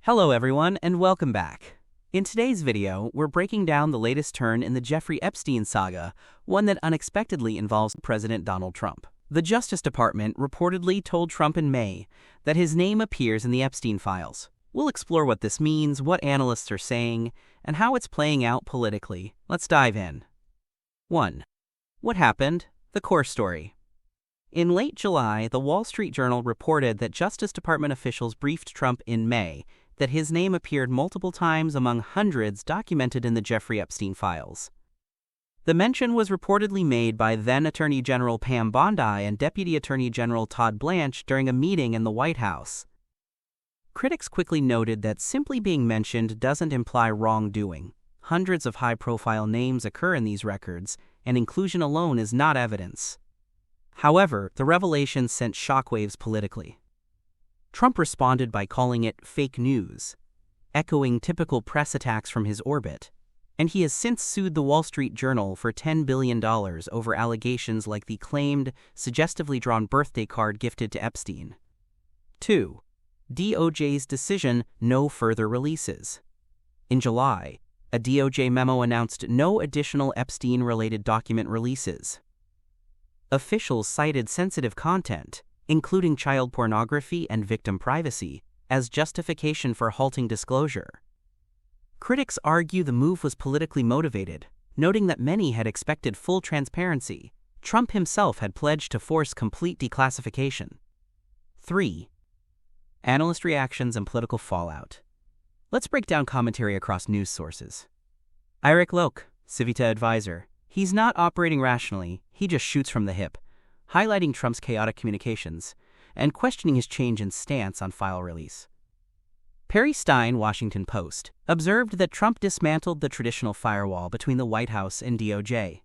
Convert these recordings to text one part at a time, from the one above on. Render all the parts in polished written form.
Hello everyone and welcome back. In today's video, we're breaking down the latest turn in the Jeffrey Epstein saga, one that unexpectedly involves President Donald Trump. The Justice Department reportedly told Trump in May that his name appears in the Epstein files. We'll explore what this means, what analysts are saying, and how it's playing out politically. Let's dive in. 1. What happened? The core story. In late July, the Wall Street Journal reported that Justice Department officials briefed Trump in May that his name appeared multiple times among hundreds documented in the Jeffrey Epstein files. The mention was reportedly made by then Attorney General Pam Bondi and Deputy Attorney General Todd Blanche during a meeting in the White House. Critics quickly noted that simply being mentioned doesn't imply wrongdoing. Hundreds of high-profile names occur in these records, and inclusion alone is not evidence. However, the revelation sent shockwaves politically. Trump responded by calling it fake news, echoing typical press attacks from his orbit, and he has since sued the Wall Street Journal for $10 billion over allegations like the claimed, suggestively drawn birthday card gifted to Epstein. 2. DOJ's decision, no further releases. In July, a DOJ memo announced no additional Epstein-related document releases. Officials cited sensitive content, including child pornography and victim privacy, as justification for halting disclosure. Critics argue the move was politically motivated, noting that many had expected full transparency. Trump himself had pledged to force complete declassification. 3. Analyst reactions and political fallout. Let's break down commentary across news sources. Eric Loke, Civita advisor. He's not operating rationally, he just shoots from the hip, highlighting Trump's chaotic communications and questioning his change in stance on file release. Perry Stein, Washington Post, observed that Trump dismantled the traditional firewall between the White House and DOJ.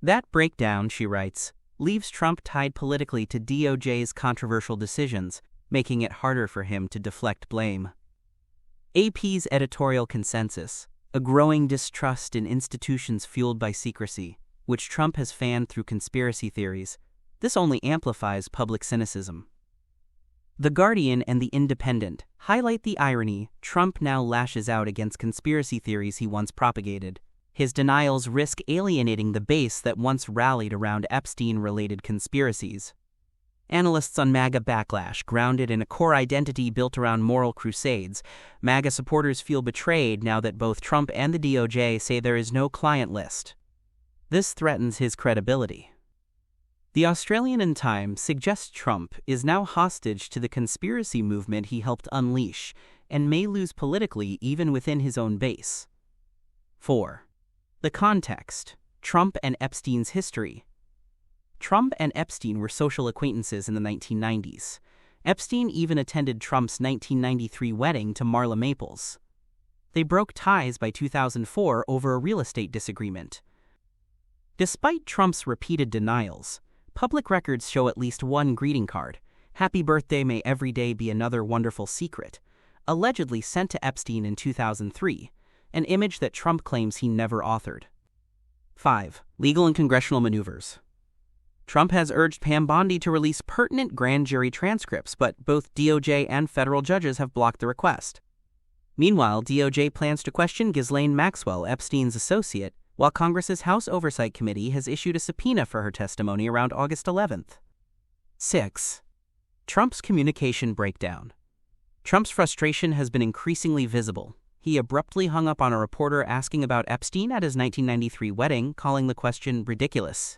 That breakdown, she writes, leaves Trump tied politically to DOJ's controversial decisions, making it harder for him to deflect blame. AP's editorial consensus, a growing distrust in institutions fueled by secrecy, which Trump has fanned through conspiracy theories. This only amplifies public cynicism. The Guardian and The Independent highlight the irony. Trump now lashes out against conspiracy theories he once propagated. His denials risk alienating the base that once rallied around Epstein-related conspiracies. Analysts on MAGA backlash, grounded in a core identity built around moral crusades. MAGA supporters feel betrayed now that both Trump and the DOJ say there is no client list. This threatens his credibility. The Australian Times suggests Trump is now hostage to the conspiracy movement he helped unleash and may lose politically even within his own base. 4. The context. Trump and Epstein's history. Trump and Epstein were social acquaintances in the 1990s. Epstein even attended Trump's 1993 wedding to Marla Maples. They broke ties by 2004 over a real estate disagreement. Despite Trump's repeated denials, public records show at least one greeting card, "Happy birthday, may every day be another wonderful secret," allegedly sent to Epstein in 2003, an image that Trump claims he never authored. 5. Legal and congressional maneuvers. Trump has urged Pam Bondi to release pertinent grand jury transcripts, but both DOJ and federal judges have blocked the request. Meanwhile, DOJ plans to question Ghislaine Maxwell, Epstein's associate, while Congress's House Oversight Committee has issued a subpoena for her testimony around August 11th. 6. Trump's communication breakdown. Trump's frustration has been increasingly visible. He abruptly hung up on a reporter asking about Epstein at his 1993 wedding, calling the question ridiculous.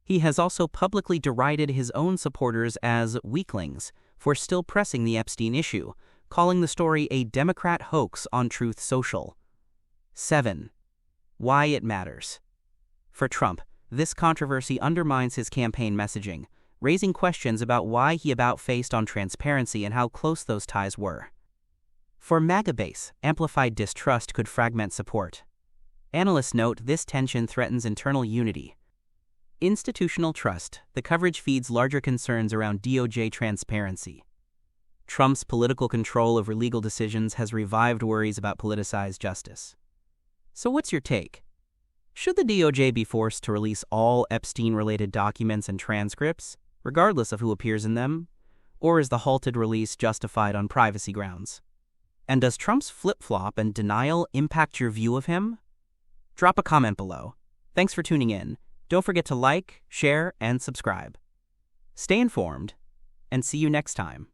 He has also publicly derided his own supporters as weaklings for still pressing the Epstein issue, calling the story a Democrat hoax on Truth Social. 7. Why it matters. For Trump, this controversy undermines his campaign messaging, raising questions about why he about-faced on transparency and how close those ties were. For MAGA base, amplified distrust could fragment support. Analysts note this tension threatens internal unity. Institutional trust. The coverage feeds larger concerns around DOJ transparency. Trump's political control over legal decisions has revived worries about politicized justice. So what's your take? Should the DOJ be forced to release all Epstein-related documents and transcripts, regardless of who appears in them? Or is the halted release justified on privacy grounds? And does Trump's flip-flop and denial impact your view of him? Drop a comment below. Thanks for tuning in. Don't forget to like, share, and subscribe. Stay informed, and see you next time.